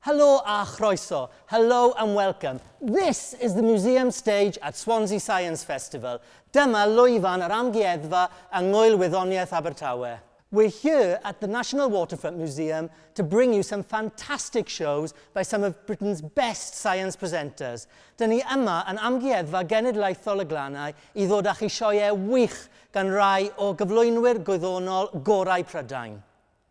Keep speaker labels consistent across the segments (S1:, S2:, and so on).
S1: Helo a chroeso. Hello and welcome. This is the museum stage at Swansea Science Festival. Dyma lwyfan yr amgueddfa yng Ngwyl Wyddoniaeth Abertawe. We're here at the National Waterfront Museum to bring you some fantastic shows by some of Britain's best science presenters. Dyn ni yma yn amgueddfa genedlaethol y glannau I ddod â chi sioeau wych gan rai o gyflwynwyr gwyddonol gorau Prydain.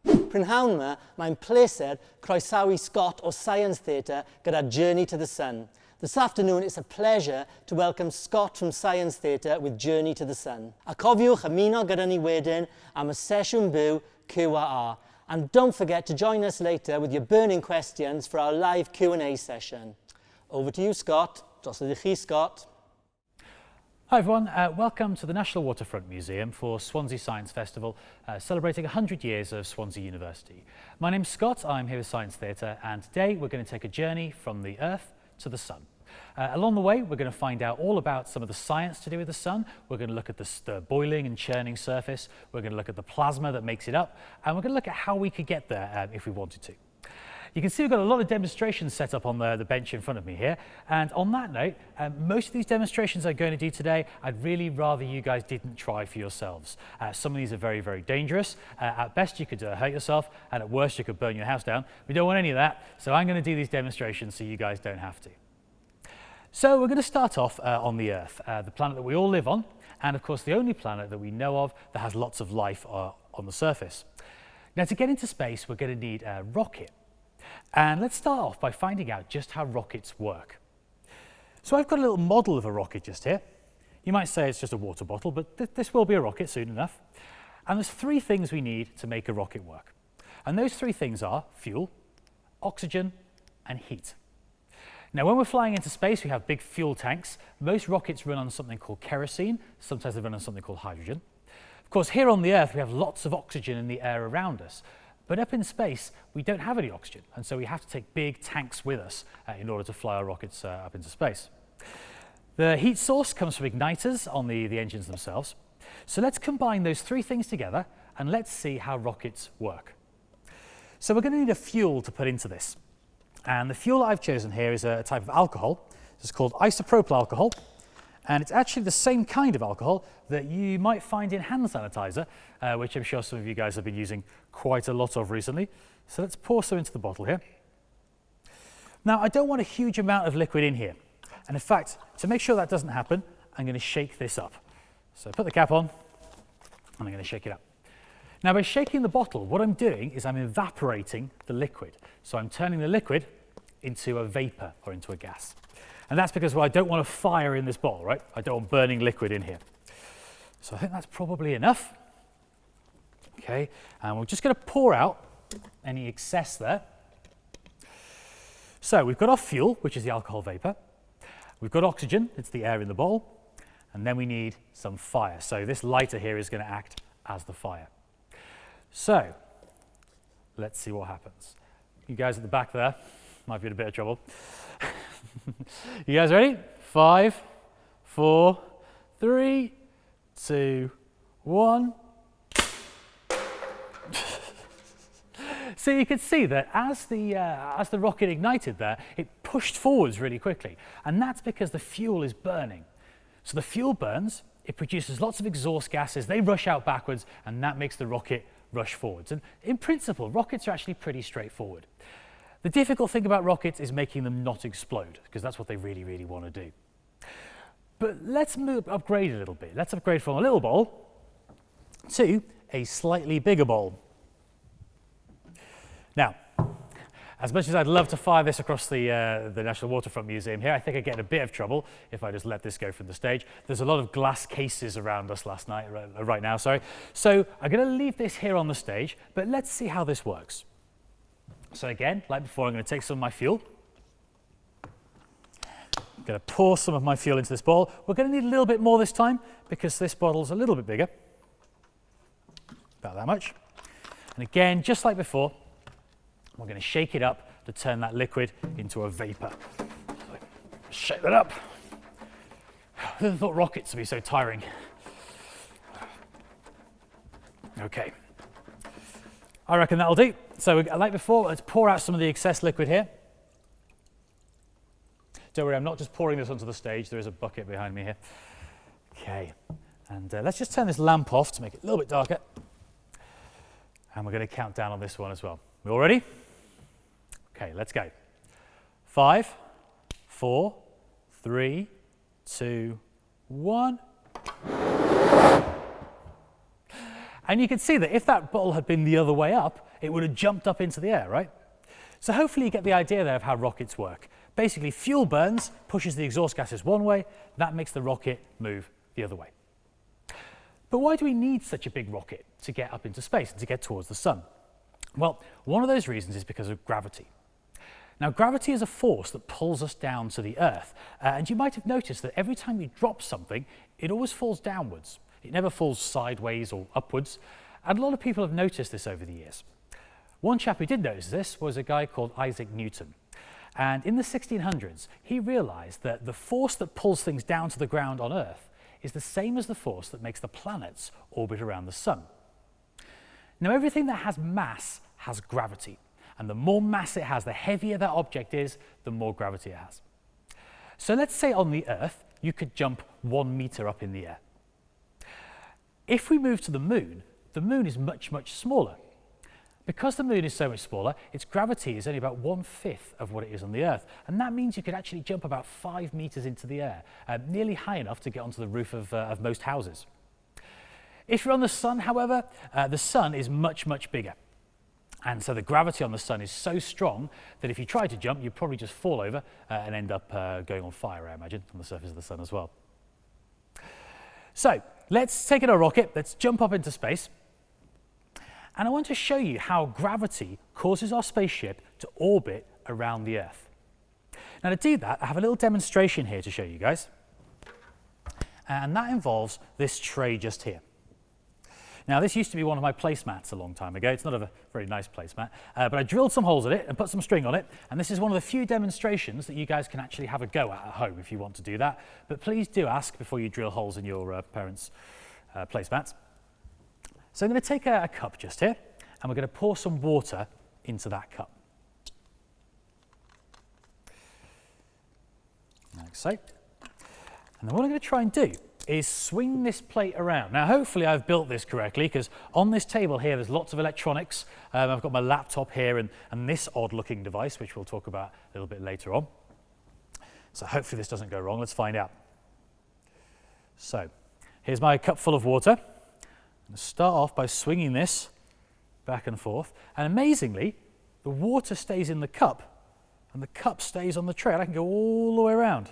S1: Prynhawn yma, mae'n pleser croesawu Scott o Science Theatre gyda Journey to the Sun. This afternoon, it's a pleasure to welcome Scott from Science Theatre with Journey to the Sun. A cofiwch ymuno gyda ni wedyn am y sesiwn byw Q&A. And don't forget to join us later with your burning questions for our live Q&A session. Over to you, Scott. Drosodd I chi, Scott.
S2: Hi everyone, welcome to the National Waterfront Museum for Swansea Science Festival, celebrating 100 years of Swansea University. My name's Scott, I'm here with Science Theatre, and today we're going to take a journey from the Earth to the Sun. Along the way, we're going to find out all about some of the science to do with the Sun. We're going to look at the boiling and churning surface, we're going to look at the plasma that makes it up, and we're going to look at how we could get there if we wanted to. You can see we've got a lot of demonstrations set up on the bench in front of me here. And on that note, most of these demonstrations I'm going to do today, I'd really rather you guys didn't try for yourselves. Some of these are very, very dangerous. At best, you could hurt yourself, and at worst, you could burn your house down. We don't want any of that, so I'm going to do these demonstrations so you guys don't have to. So we're going to start off on the Earth, the planet that we all live on, and of course, the only planet that we know of that has lots of life on the surface. Now, to get into space, we're going to need a rocket. And let's start off by finding out just how rockets work. So I've got a little model of a rocket just here. You might say it's just a water bottle, but this will be a rocket soon enough. And there's three things we need to make a rocket work. And those three things are fuel, oxygen, and heat. Now, when we're flying into space, we have big fuel tanks. Most rockets run on something called kerosene. Sometimes they run on something called hydrogen. Of course, here on the Earth, we have lots of oxygen in the air around us. But up in space, we don't have any oxygen, and so we have to take big tanks with us in order to fly our rockets up into space. The heat source comes from igniters on the engines themselves. So let's combine those three things together, and let's see how rockets work. So we're going to need a fuel to put into this. And the fuel I've chosen here is a type of alcohol. It's called isopropyl alcohol. And it's actually the same kind of alcohol that you might find in hand sanitizer, which I'm sure some of you guys have been using quite a lot of recently. So let's pour some into the bottle here. Now, I don't want a huge amount of liquid in here. And in fact, to make sure that doesn't happen, I'm going to shake this up. So put the cap on, and I'm going to shake it up. Now, by shaking the bottle, what I'm doing is I'm evaporating the liquid. So I'm turning the liquid into a vapor or into a gas. And that's because, well, I don't want a fire in this bottle, right? I don't want burning liquid in here. So I think that's probably enough. Okay, and we're just going to pour out any excess there. So we've got our fuel, which is the alcohol vapor. We've got oxygen, it's the air in the bottle. And then we need some fire. So this lighter here is going to act as the fire. So let's see what happens. You guys at the back there might be in a bit of trouble. You guys ready? 5, 4, 3, 2, 1. So you can see that as the rocket ignited there, it pushed forwards really quickly. And that's because the fuel is burning. So the fuel burns, it produces lots of exhaust gases, they rush out backwards, and that makes the rocket rush forwards. And in principle, rockets are actually pretty straightforward. The difficult thing about rockets is making them not explode, because that's what they really, really want to do. But let's upgrade a little bit. Let's upgrade from a little bowl to a slightly bigger bowl. Now, as much as I'd love to fire this across the National Waterfront Museum here, I think I'd get in a bit of trouble if I just let this go from the stage. There's a lot of glass cases around us right now. So I'm going to leave this here on the stage, but let's see how this works. So again, like before, I'm going to take some of my fuel. I'm going to pour some of my fuel into this bowl. We're going to need a little bit more this time because this bottle's a little bit bigger. About that much. And again, just like before, we're going to shake it up to turn that liquid into a vapor. So shake that up. I never thought rockets would be so tiring. Okay. I reckon that'll do. So like before, let's pour out some of the excess liquid here. Don't worry, I'm not just pouring this onto the stage. There is a bucket behind me here. Okay, and let's just turn this lamp off to make it a little bit darker. And we're going to count down on this one as well. We all ready? Okay, let's go. 5, 4, 3, 2, 1. And you can see that if that bottle had been the other way up, it would have jumped up into the air, right? So hopefully you get the idea there of how rockets work. Basically, fuel burns, pushes the exhaust gases one way, that makes the rocket move the other way. But why do we need such a big rocket to get up into space and to get towards the sun? Well, one of those reasons is because of gravity. Now, gravity is a force that pulls us down to the Earth, and you might have noticed that every time you drop something, it always falls downwards. It never falls sideways or upwards, and a lot of people have noticed this over the years. One chap who did notice this was a guy called Isaac Newton. And in the 1600s, he realized that the force that pulls things down to the ground on Earth is the same as the force that makes the planets orbit around the sun. Now, everything that has mass has gravity, and the more mass it has, the heavier that object is, the more gravity it has. So let's say on the Earth, you could jump 1 meter up in the air. If we move to the moon is much, much smaller. Because the moon is so much smaller, its gravity is only about 1/5 of what it is on the Earth. And that means you could actually jump about 5 meters into the air, nearly high enough to get onto the roof of most houses. If you're on the sun, however, the sun is much, much bigger. And so the gravity on the sun is so strong that if you try to jump, you'd probably just fall over and end up going on fire, I imagine, on the surface of the sun as well. So let's take in our rocket, let's jump up into space. And I want to show you how gravity causes our spaceship to orbit around the Earth. Now, to do that, I have a little demonstration here to show you guys. And that involves this tray just here. Now, this used to be one of my placemats a long time ago. It's not a very nice placemat, but I drilled some holes in it and put some string on it. And this is one of the few demonstrations that you guys can actually have a go at home if you want to do that. But please do ask before you drill holes in your parents' placemats. So I'm going to take a cup just here, and we're going to pour some water into that cup. Like so. And then what I'm going to try and do is swing this plate around. Now, hopefully I've built this correctly, because on this table here, there's lots of electronics. I've got my laptop here and this odd-looking device, which we'll talk about a little bit later on. So hopefully this doesn't go wrong. Let's find out. So here's my cup full of water. I'm going to start off by swinging this back and forth. And amazingly, the water stays in the cup, and the cup stays on the tray. And I can go all the way around.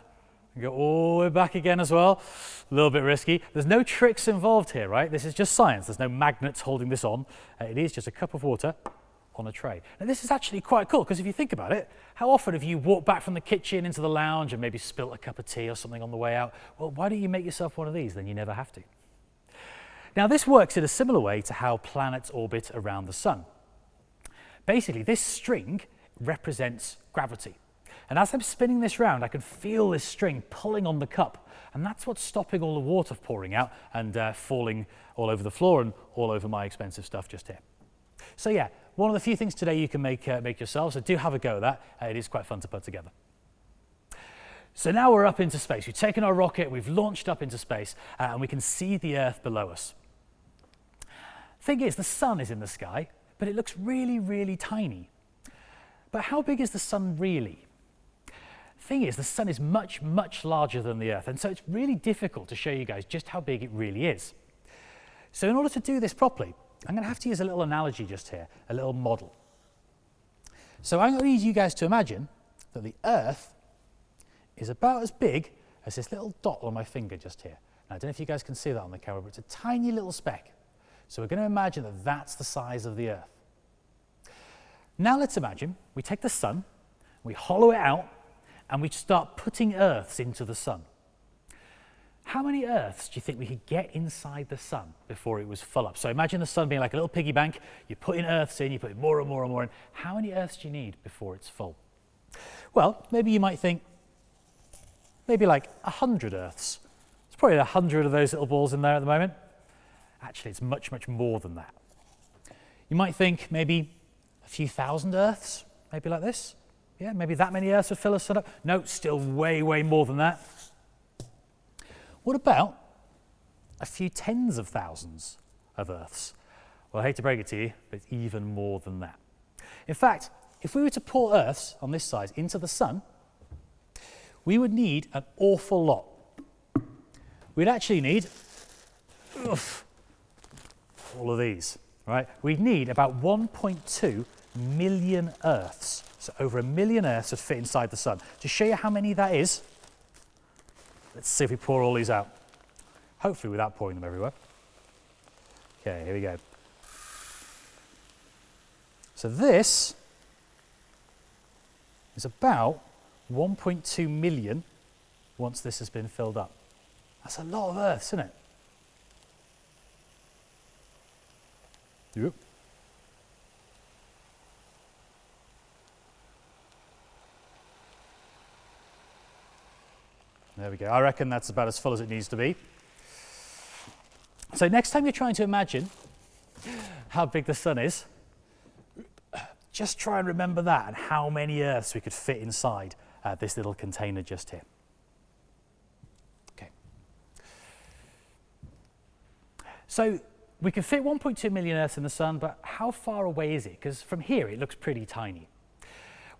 S2: And go all the way back again as well. A little bit risky. There's no tricks involved here, right? This is just science. There's no magnets holding this on. It is just a cup of water on a tray. Now, this is actually quite cool, because if you think about it, how often have you walked back from the kitchen into the lounge and maybe spilt a cup of tea or something on the way out? Well, why don't you make yourself one of these? Then you never have to. Now, this works in a similar way to how planets orbit around the sun. Basically, this string represents gravity. And as I'm spinning this round, I can feel this string pulling on the cup. And that's what's stopping all the water pouring out and falling all over the floor and all over my expensive stuff just here. So yeah, one of the few things today you can make yourself, so do have a go at that. It is quite fun to put together. So now we're up into space. We've taken our rocket, we've launched up into space, and we can see the Earth below us. Thing is, the sun is in the sky, but it looks really, really tiny. But how big is the sun really? Thing is, the sun is much, much larger than the Earth, and so it's really difficult to show you guys just how big it really is. So in order to do this properly, I'm going to have to use a little analogy just here, a little model. So I'm going to need you guys to imagine that the Earth is about as big as this little dot on my finger just here. Now, I don't know if you guys can see that on the camera, but it's a tiny little speck. So we're going to imagine that that's the size of the Earth. Now let's imagine we take the sun, we hollow it out, and we start putting Earths into the sun. How many Earths do you think we could get inside the sun before it was full up? So imagine the sun being like a little piggy bank. You put in Earths in, you put in more and more and more in. How many Earths do you need before it's full? Well, maybe you might think, maybe like 100 Earths. There's probably 100 of those little balls in there at the moment. Actually, it's much, much more than that. You might think maybe a few thousand Earths, maybe like this. Yeah, maybe that many Earths would fill a sun up. No, still way, way more than that. What about a few tens of thousands of Earths? Well, I hate to break it to you, but it's even more than that. In fact, if we were to pour Earths on this size into the sun, we would need an awful lot. We'd actually need all of these, right? We'd need about 1.2 million Earths. So over 1 million Earths would fit inside the sun. To show you how many that is, let's see if we pour all these out. Hopefully without pouring them everywhere. Okay, here we go. So this is about 1.2 million once this has been filled up. That's a lot of Earths, isn't it? Yep. There we go. I reckon that's about as full as it needs to be. So next time you're trying to imagine how big the sun is, just try and remember that and how many Earths we could fit inside this little container just here. Okay. So we can fit 1.2 million Earths in the sun, but how far away is it? Because from here it looks pretty tiny.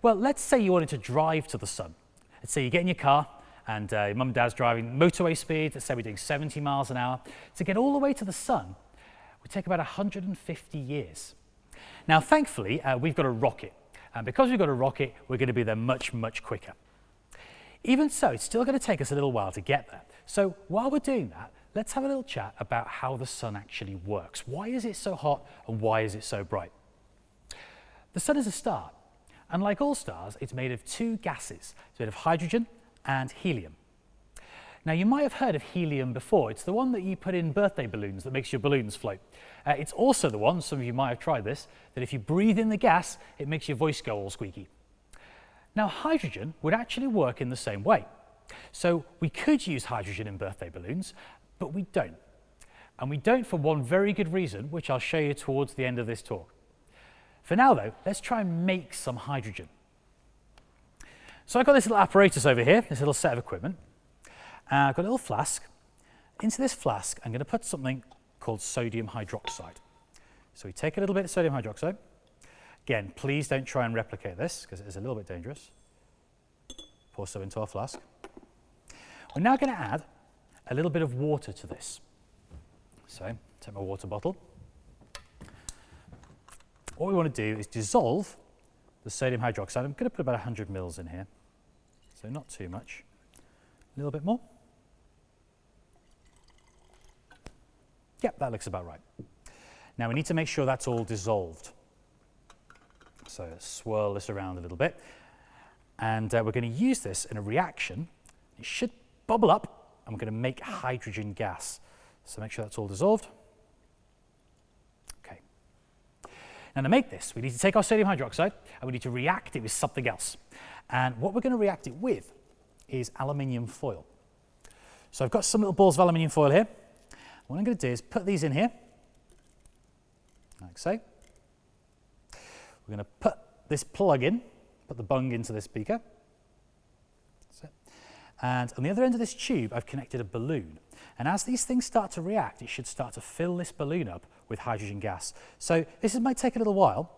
S2: Well, let's say you wanted to drive to the sun. Let's say you get in your car and your mum and dad's driving motorway speed. Let's say we're doing 70 miles an hour. To get all the way to the sun would take about 150 years. Now, thankfully, we've got a rocket. And because we've got a rocket, we're going to be there much, much quicker. Even so, it's still going to take us a little while to get there. So while we're doing that, let's have a little chat about how the sun actually works. Why is it so hot and why is it so bright? The sun is a star. And like all stars, it's made of two gases. It's made of hydrogen and helium. Now, you might have heard of helium before. It's the one that you put in birthday balloons that makes your balloons float. It's also the one, some of you might have tried this, that if you breathe in the gas, it makes your voice go all squeaky. Now, hydrogen would actually work in the same way. So we could use hydrogen in birthday balloons, but we don't. And we don't for one very good reason, which I'll show you towards the end of this talk. For now, though, let's try and make some hydrogen. So I've got this little apparatus over here, this little set of equipment. I've got a little flask. Into this flask, I'm going to put something called sodium hydroxide. So we take a little bit of sodium hydroxide. Again, please don't try and replicate this because it is a little bit dangerous. Pour some into our flask. We're now going to add a little bit of water to this. So take my water bottle. What we want to do is dissolve the sodium hydroxide. I'm going to put about 100 mils in here, so not too much. A little bit more. Yep, that looks about right. Now we need to make sure that's all dissolved. So let's swirl this around a little bit. And we're going to use this in a reaction. It should bubble up, and we're going to make hydrogen gas. So make sure that's all dissolved. Okay. Now to make this, we need to take our sodium hydroxide and we need to react it with something else. And what we're going to react it with is aluminium foil. So I've got some little balls of aluminium foil here. What I'm going to do is put these in here, like so. We're going to put this plug in, put the bung into this beaker. That's it. And on the other end of this tube, I've connected a balloon. And as these things start to react, it should start to fill this balloon up with hydrogen gas. So this might take a little while.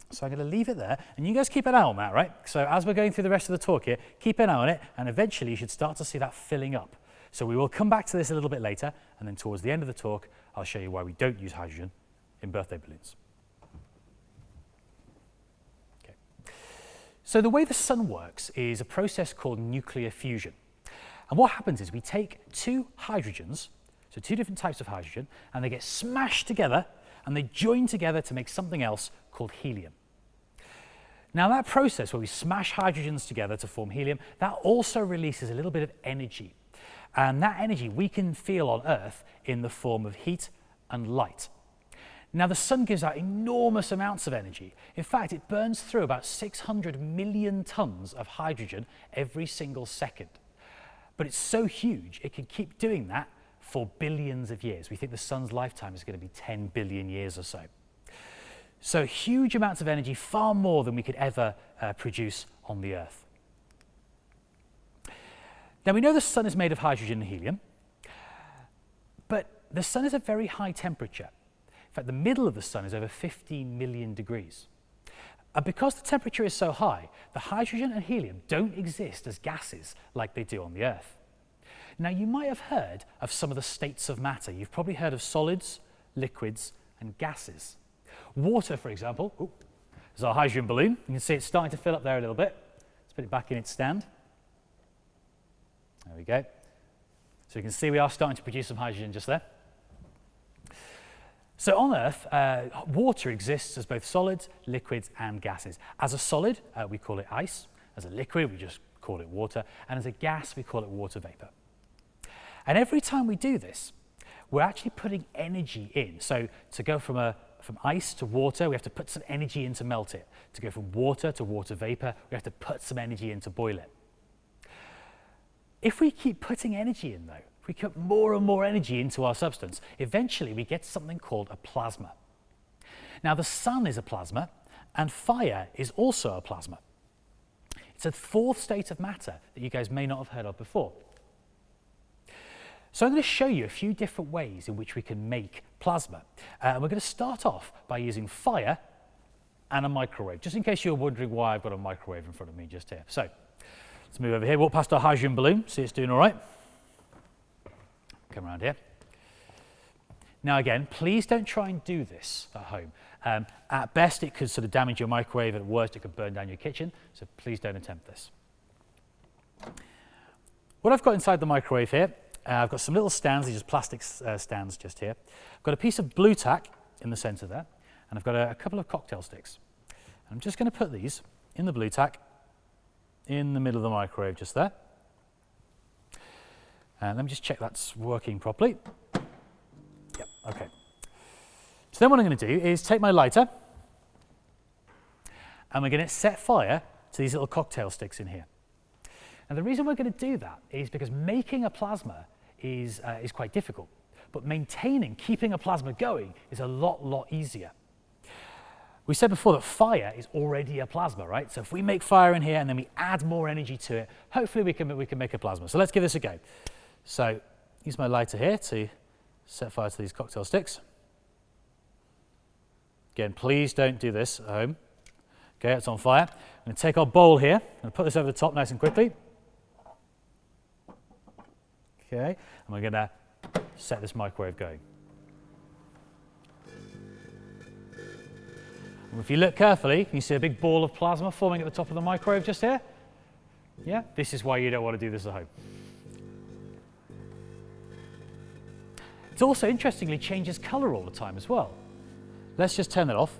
S2: So I'm going to leave it there, and you guys keep an eye on that, right? So as we're going through the rest of the talk here, keep an eye on it, and eventually you should start to see that filling up. So we will come back to this a little bit later, and then towards the end of the talk, I'll show you why we don't use hydrogen in birthday balloons. Okay. So the way the sun works is a process called nuclear fusion. And what happens is we take two hydrogens, so two different types of hydrogen, and they get smashed together, and they join together to make something else called helium. Now that process where we smash hydrogens together to form helium, that also releases a little bit of energy. And that energy we can feel on Earth in the form of heat and light. Now the sun gives out enormous amounts of energy. In fact, it burns through about 600 million tons of hydrogen every single second. But it's so huge, it can keep doing that for billions of years. We think the sun's lifetime is going to be 10 billion years or so. So huge amounts of energy, far more than we could ever produce on the Earth. Now we know the sun is made of hydrogen and helium, but the sun is a very high temperature. In fact, the middle of the sun is over 15 million degrees. And because the temperature is so high, the hydrogen and helium don't exist as gases like they do on the Earth. Now, you might have heard of some of the states of matter. You've probably heard of solids, liquids, and gases. Water, for example, is our hydrogen balloon. You can see it's starting to fill up there a little bit. Let's put it back in its stand. There we go. So you can see we are starting to produce some hydrogen just there. So on Earth, water exists as both solids, liquids, and gases. As a solid, we call it ice. As a liquid, we just call it water. And as a gas, we call it water vapor. And every time we do this, we're actually putting energy in. So to go from ice to water, we have to put some energy in to melt it. To go from water to water vapor, we have to put some energy in to boil it. If we keep putting energy in, though, if we put more and more energy into our substance, eventually we get something called a plasma. Now, the sun is a plasma, and fire is also a plasma. It's a fourth state of matter that you guys may not have heard of before. So I'm going to show you a few different ways in which we can make plasma. And we're going to start off by using fire and a microwave, just in case you're wondering why I've got a microwave in front of me just here. So let's move over here, walk past our hydrogen balloon, see it's doing all right. Come around here. Now again, please don't try and do this at home. At best, it could sort of damage your microwave. At worst, it could burn down your kitchen. So please don't attempt this. What I've got inside the microwave here, I've got some little stands, these are plastic stands just here. I've got a piece of blue tack in the center there, and I've got a couple of cocktail sticks. And I'm just going to put these in the blue tack in the middle of the microwave just there. And let me just check that's working properly. Yep, okay. So then what I'm going to do is take my lighter, and we're going to set fire to these little cocktail sticks in here. And the reason we're going to do that is because making a plasma is quite difficult, but keeping a plasma going is a lot easier. We said before that fire is already a plasma, right? So if we make fire in here and then we add more energy to it, hopefully we can make a plasma. So let's give this a go. So use my lighter here to set fire to these cocktail sticks. Again, please don't do this at home. Okay, it's on fire. I'm going to take our bowl here and put this over the top nice and quickly. Okay, and we're going to set this microwave going. And if you look carefully, can you see a big ball of plasma forming at the top of the microwave just here? Yeah, this is why you don't want to do this at home. It also interestingly changes colour all the time as well. Let's just turn that off.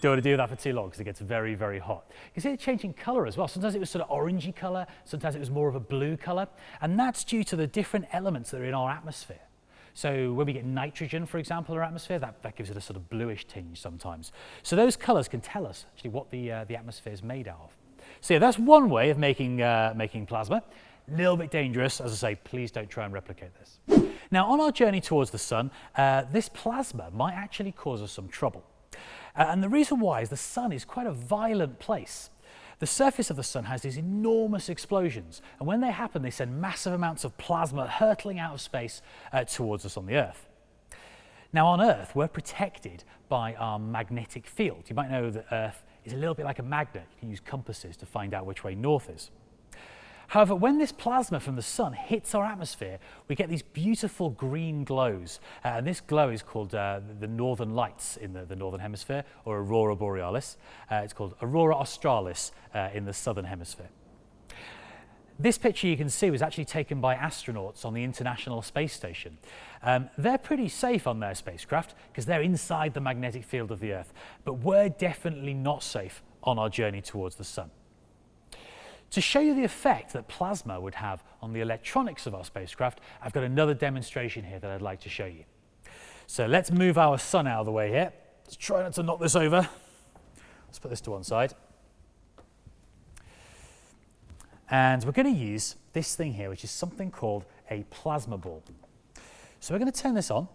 S2: Don't want to do that for too long because it gets very hot. You see it changing colour as well. Sometimes it was sort of orangey colour, sometimes it was more of a blue colour, and that's due to the different elements that are in our atmosphere. So when we get nitrogen, for example, in our atmosphere, that gives it a sort of bluish tinge sometimes. So those colours can tell us actually what the atmosphere is made out of. So yeah, that's one way of making plasma. A little bit dangerous, as I say, please don't try and replicate this. Now on our journey towards the sun, this plasma might actually cause us some trouble. And the reason why is the sun is quite a violent place. The surface of the sun has these enormous explosions, and when they happen, they send massive amounts of plasma hurtling out of space towards us on the Earth. Now on Earth, we're protected by our magnetic field. You might know that Earth is a little bit like a magnet. You can use compasses to find out which way north is. However, when this plasma from the sun hits our atmosphere, we get these beautiful green glows. And this glow is called the northern lights in the northern hemisphere, or aurora borealis. It's called aurora australis in the southern hemisphere. This picture you can see was actually taken by astronauts on the International Space Station. They're pretty safe on their spacecraft because they're inside the magnetic field of the Earth. But we're definitely not safe on our journey towards the sun. To show you the effect that plasma would have on the electronics of our spacecraft, I've got another demonstration here that I'd like to show you. So let's move our sun out of the way here. Let's try not to knock this over. Let's put this to one side. And we're going to use this thing here, which is something called a plasma ball. So we're going to turn this on.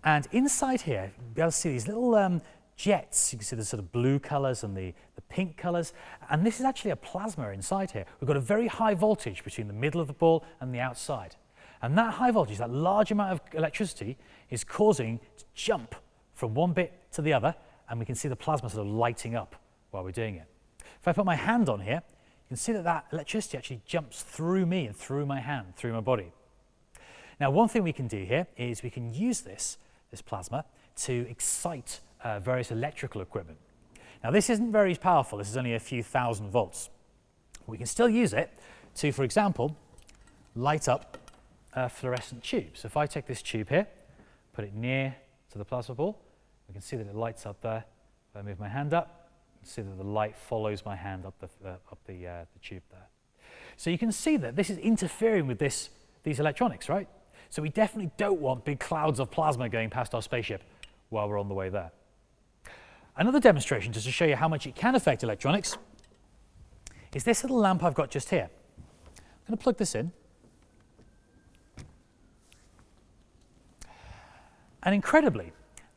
S2: And inside here, you'll be able to see these little jets. You can see the sort of blue colours and the pink colours. And this is actually a plasma inside here. We've got a very high voltage between the middle of the ball and the outside. And that high voltage, that large amount of electricity, is causing it to jump from one bit to the other. And we can see the plasma sort of lighting up while we're doing it. If I put my hand on here, you can see that that electricity actually jumps through me and through my hand, through my body. Now, one thing we can do here is we can use this plasma to excite various electrical equipment. Now, this isn't very powerful. This is only a few thousand volts. We can still use it to, for example, light up a fluorescent tube. So if I take this tube here, put it near to the plasma ball, we can see that it lights up there. If I move my hand up, you can see that the light follows my hand up the tube there. So you can see that this is interfering with these electronics, right? So we definitely don't want big clouds of plasma going past our spaceship while we're on the way there. Another demonstration, just to show you how much it can affect electronics, is this little lamp I've got just here. I'm going to plug this in. And incredibly,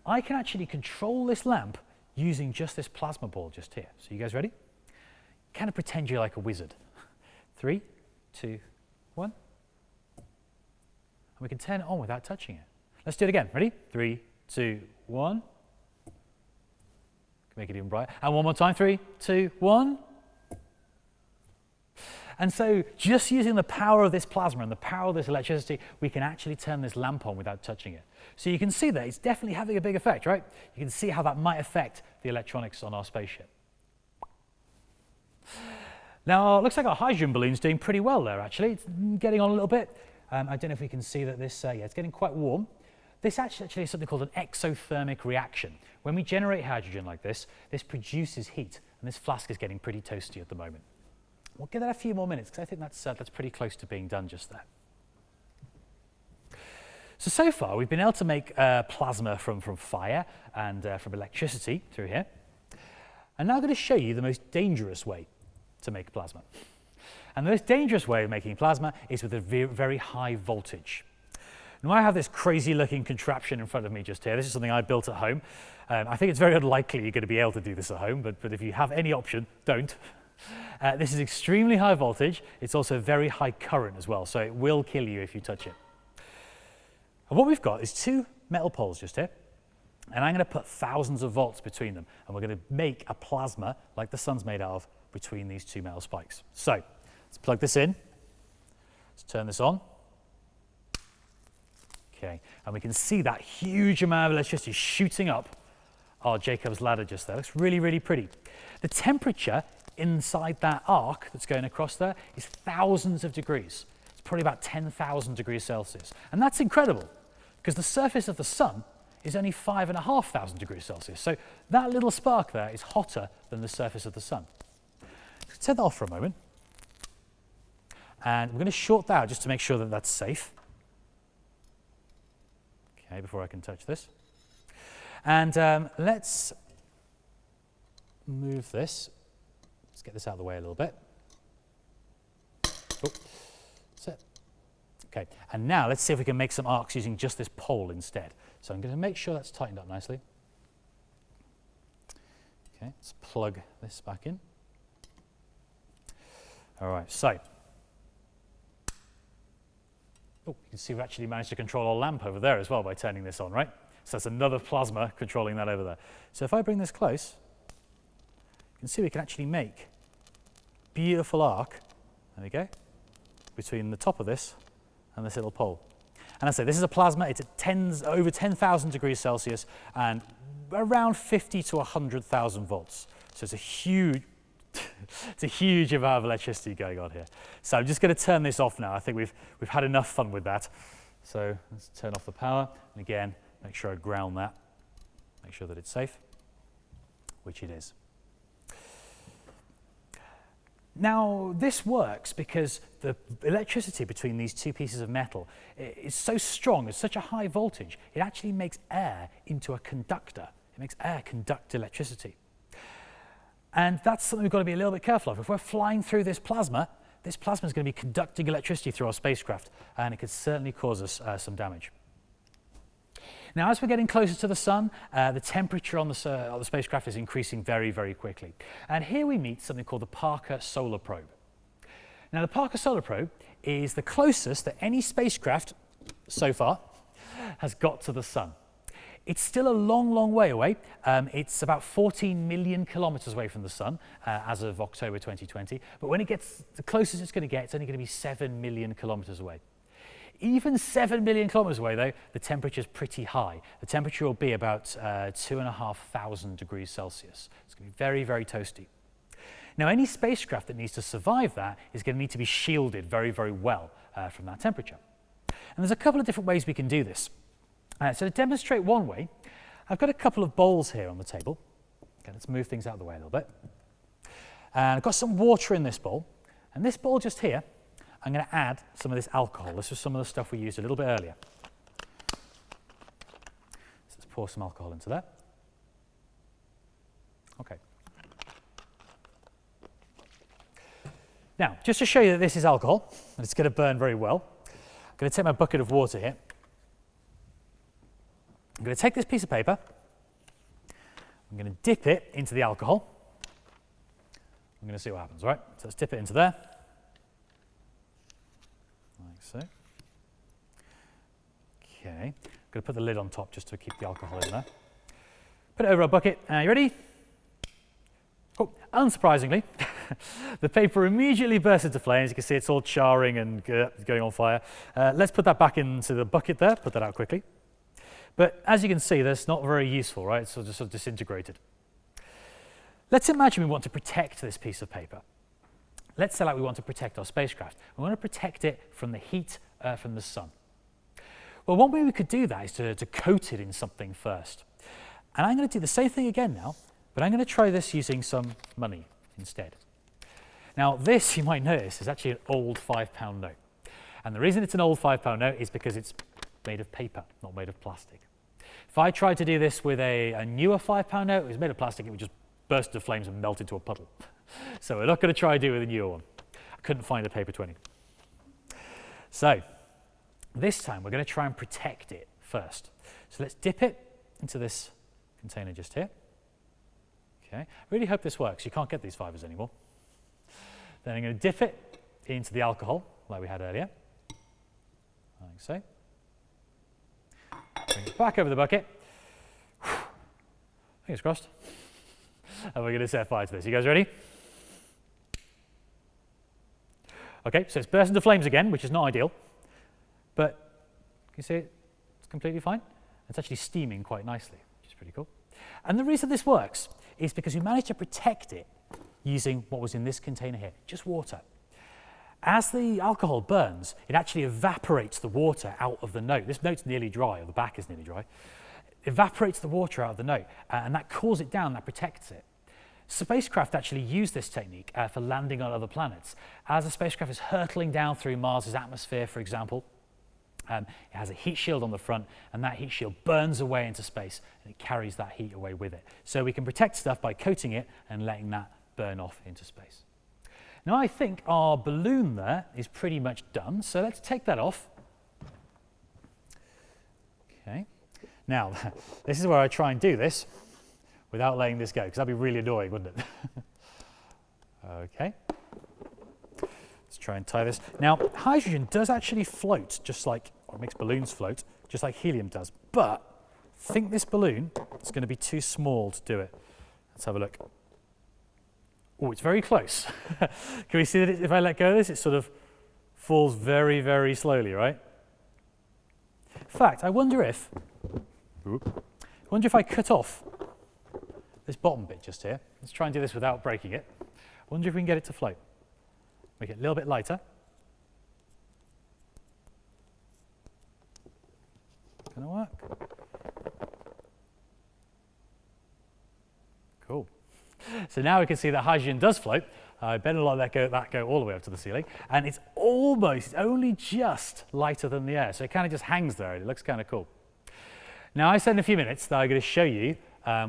S2: I can actually control this lamp using just this plasma ball just here. So you guys ready? Kind of pretend you're like a wizard. 3, 2, 1. And we can turn it on without touching it. Let's do it again. Ready? 3, 2, 1. Make it even brighter. And one more time. 3, 2, 1. And so just using the power of this plasma and the power of this electricity, we can actually turn this lamp on without touching it. So you can see that it's definitely having a big effect, right? You can see how that might affect the electronics on our spaceship. Now, it looks like our hydrogen balloon's doing pretty well there, actually. It's getting on a little bit. I don't know if we can see that this, yeah, it's getting quite warm. This actually is something called an exothermic reaction. When we generate hydrogen like this produces heat, and this flask is getting pretty toasty at the moment. We'll give that a few more minutes, because I think that's pretty close to being done just there. So far, we've been able to make plasma from fire and from electricity through here. I'm now going to show you the most dangerous way to make plasma. And the most dangerous way of making plasma is with a very high voltage. Now, I have this crazy looking contraption in front of me just here. This is something I built at home. I think it's very unlikely you're going to be able to do this at home, but if you have any option, don't. This is extremely high voltage. It's also very high current as well, so it will kill you if you touch it. And what we've got is 2 metal poles just here, and I'm going to put thousands of volts between them, and we're going to make a plasma like the sun's made out of between these 2 metal spikes. So let's plug this in. Let's turn this on. Okay, and we can see that huge amount of electricity shooting up our Jacob's ladder just there. Looks really, really pretty. The temperature inside that arc that's going across there is thousands of degrees. It's probably about 10,000 degrees Celsius. And that's incredible, because the surface of the sun is only 5,500 degrees Celsius. So that little spark there is hotter than the surface of the sun. Let's turn that off for a moment. And we're going to short that out just to make sure that that's safe. Okay, before I can touch this. And let's move this. Let's get this out of the way a little bit. Oh, that's it. Okay, and now let's see if we can make some arcs using just this pole instead. So I'm going to make sure that's tightened up nicely. Okay, let's plug this back in. All right, so. Oh, you can see we've actually managed to control our lamp over there as well by turning this on, right? So that's another plasma controlling that over there. So if I bring this close, you can see we can actually make beautiful arc, there we go, between the top of this and this little pole. And I say this is a plasma, it's at over 10,000 degrees Celsius and around 50 to 100,000 volts. So it's a huge, it's a huge amount of electricity going on here. So I'm just going to turn this off now. I think we've had enough fun with that. So let's turn off the power. And again, make sure I ground that. Make sure that it's safe, which it is. Now, this works because the electricity between these 2 pieces of metal is so strong, it's such a high voltage, it actually makes air into a conductor. It makes air conduct electricity. And that's something we've got to be a little bit careful of. If we're flying through this plasma is going to be conducting electricity through our spacecraft, and it could certainly cause us some damage. Now, as we're getting closer to the sun, the temperature on the spacecraft is increasing very, very quickly. And here we meet something called the Parker Solar Probe. Now, the Parker Solar Probe is the closest that any spacecraft so far has got to the sun. It's still a long, long way away. It's about 14 million kilometers away from the sun as of October 2020. But when it gets the closest it's going to get, it's only going to be 7 million kilometers away. Even 7 million kilometers away, though, the temperature is pretty high. The temperature will be about 2,500 degrees Celsius. It's going to be very, very toasty. Now, any spacecraft that needs to survive that is going to need to be shielded very, very well from that temperature. And there's a couple of different ways we can do this. So to demonstrate one way, I've got a couple of bowls here on the table. Okay, let's move things out of the way a little bit. And I've got some water in this bowl. And this bowl just here, I'm going to add some of this alcohol. This was some of the stuff we used a little bit earlier. So let's pour some alcohol into there. Okay. Now, just to show you that this is alcohol, and it's going to burn very well, I'm going to take my bucket of water here. I'm going to take this piece of paper, I'm going to dip it into the alcohol. I'm going to see what happens, right? So let's dip it into there, like so. Okay, I'm going to put the lid on top just to keep the alcohol in there. Put it over our bucket. You ready? Cool. Unsurprisingly, the paper immediately bursts into flames. You can see it's all charring and going on fire. Let's put that back into the bucket there, put that out quickly. But as you can see, that's not very useful, right? It's sort of disintegrated. Let's imagine we want to protect this piece of paper. Let's say like we want to protect our spacecraft. We want to protect it from the heat from the sun. Well, one way we could do that is to coat it in something first. And I'm going to do the same thing again now, but I'm going to try this using some money instead. Now, this, you might notice, is actually an old £5 note. And the reason it's an old £5 note is because it's made of paper, not made of plastic. If I tried to do this with a newer £5 note, it was made of plastic, it would just burst into flames and melt into a puddle. So we're not going to try to do it with a newer one. I couldn't find a paper 20. So this time we're going to try and protect it first. So let's dip it into this container just here. Okay, I really hope this works. You can't get these fibers anymore. Then I'm going to dip it into the alcohol like we had earlier, like so. Bring it back over the bucket. Fingers crossed. And we're going to set fire to this. You guys ready? Okay, so it's burst into flames again, which is not ideal. But you see it's completely fine. It's actually steaming quite nicely, which is pretty cool. And the reason this works is because we managed to protect it using what was in this container here, just water. As the alcohol burns, it actually evaporates the water out of the note. This note's nearly dry, or the back is nearly dry. It evaporates the water out of the note, and that cools it down, that protects it. Spacecraft actually use this technique for landing on other planets. As a spacecraft is hurtling down through Mars's atmosphere, for example, it has a heat shield on the front, and that heat shield burns away into space, and it carries that heat away with it. So we can protect stuff by coating it and letting that burn off into space. Now I think our balloon there is pretty much done, so let's take that off. Okay. Now, this is where I try and do this without letting this go, because that'd be really annoying, wouldn't it? Okay. Let's try and tie this. Now, hydrogen does actually float, just like, or makes balloons float, just like helium does. But I think this balloon is going to be too small to do it. Let's have a look. Oh, it's very close. Can we see that if I let go of this, it sort of falls very, very slowly, right? In fact, I wonder if I cut off this bottom bit just here. Let's try and do this without breaking it. I wonder if we can get it to float. Make it a little bit lighter. Gonna work. Cool. So now we can see that hydrogen does float. I better let that go all the way up to the ceiling. And it's only just lighter than the air. So it kind of just hangs there. It looks kind of cool. Now I said in a few minutes that I'm going to show you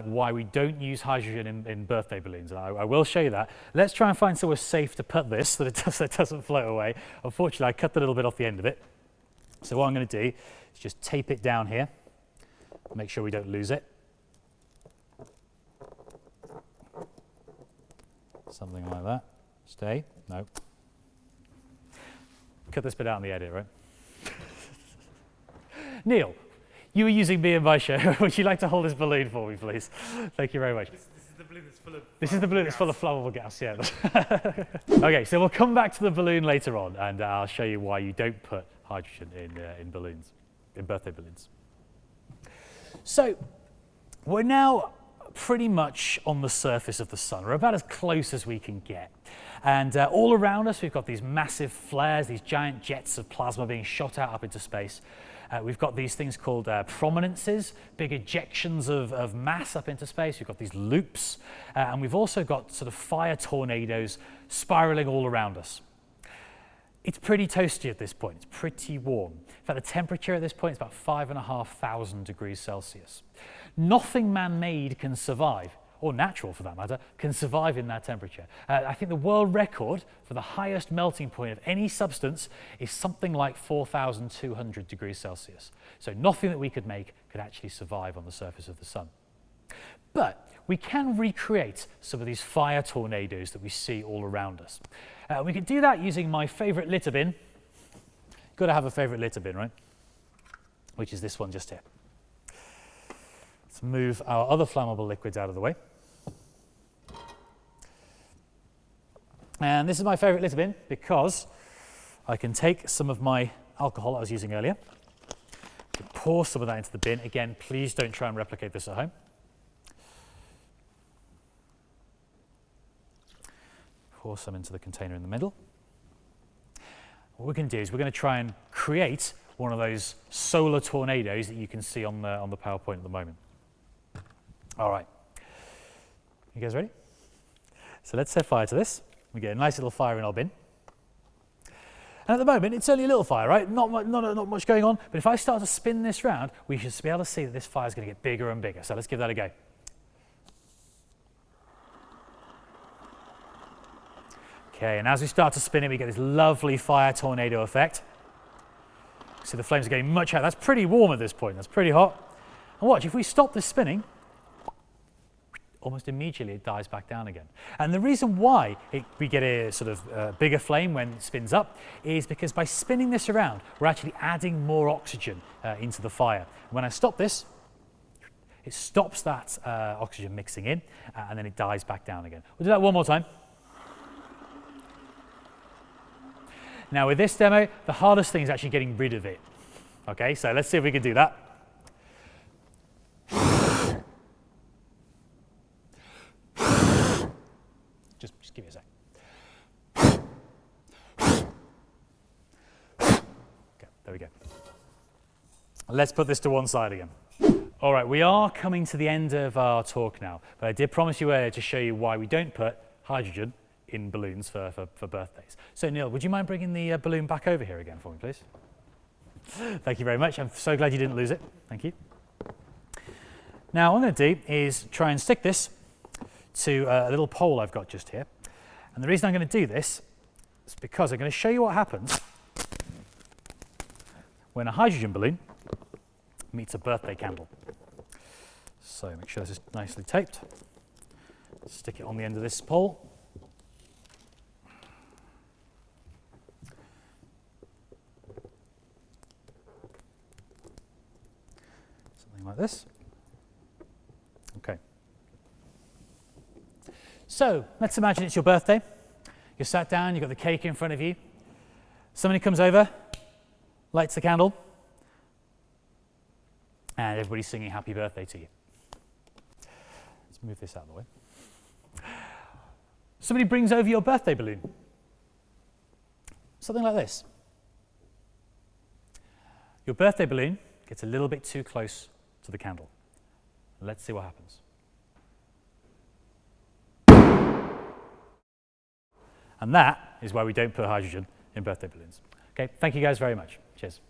S2: why we don't use hydrogen in birthday balloons. And I will show you that. Let's try and find somewhere safe to put this so that it doesn't float away. Unfortunately, I cut the little bit off the end of it. So what I'm going to do is just tape it down here, Make sure we don't lose it. Something like that. Stay. No. Cut this bit out in the edit, right? Neil, you were using me in my show. Would you like to hold this balloon for me, please? Thank you very much.
S3: This is the balloon that's full of.
S2: This is the balloon that's full of flammable gas, yeah. Okay, so we'll come back to the balloon later on, and I'll show you why you don't put hydrogen in balloons, in birthday balloons. So we're now pretty much on the surface of the sun. We're about as close as we can get. And all around us, we've got these massive flares, these giant jets of plasma being shot out up into space. We've got these things called prominences, big ejections of mass up into space. We've got these loops, and we've also got sort of fire tornadoes spiraling all around us. It's pretty toasty at this point. It's pretty warm. In fact, the temperature at this point is about 5,500 degrees Celsius. Nothing man-made can survive, or natural for that matter, can survive in that temperature. I think the world record for the highest melting point of any substance is something like 4,200 degrees Celsius. So nothing that we could make could actually survive on the surface of the sun. But we can recreate some of these fire tornadoes that we see all around us. We can do that using my favorite litter bin. Got to have a favorite litter bin, right? Which is this one just here. Let's move our other flammable liquids out of the way. And this is my favorite litter bin because I can take some of my alcohol I was using earlier, pour some of that into the bin. Again, please don't try and replicate this at home. Pour some into the container in the middle. What we're going to do is we're going to try and create one of those solar tornadoes that you can see on the PowerPoint at the moment. All right, you guys ready? So let's set fire to this. We get a nice little fire in our bin. And at the moment, it's only a little fire, right? Not much going on. But if I start to spin this round, we should be able to see that this fire is going to get bigger and bigger. So let's give that a go. Okay, and as we start to spin it, we get this lovely fire tornado effect. So the flames are getting much higher. That's pretty warm at this point. That's pretty hot. And watch, if we stop this spinning, almost immediately it dies back down again. And the reason why we get a sort of bigger flame when it spins up is because by spinning this around, we're actually adding more oxygen into the fire. When I stop this, it stops that oxygen mixing in, and then it dies back down again. We'll do that one more time. Now with this demo, the hardest thing is actually getting rid of it. Okay, so let's see if we can do that. Just give me a sec. Okay, there we go. Let's put this to one side again. All right, we are coming to the end of our talk now, but I did promise you earlier to show you why we don't put hydrogen in balloons for birthdays. So Neil, would you mind bringing the balloon back over here again for me, please? Thank you very much. I'm so glad you didn't lose it. Thank you. Now, what I'm going to do is try and stick this to a little pole I've got just here. And the reason I'm going to do this is because I'm going to show you what happens when a hydrogen balloon meets a birthday candle. So make sure this is nicely taped. Stick it on the end of this pole. Something like this. Okay. So let's imagine it's your birthday. You're sat down, you've got the cake in front of you. Somebody comes over, lights the candle, and everybody's singing happy birthday to you. Let's move this out of the way. Somebody brings over your birthday balloon. Something like this. Your birthday balloon gets a little bit too close to the candle. Let's see what happens. And that is why we don't put hydrogen in birthday balloons. Okay, thank you guys very much. Cheers.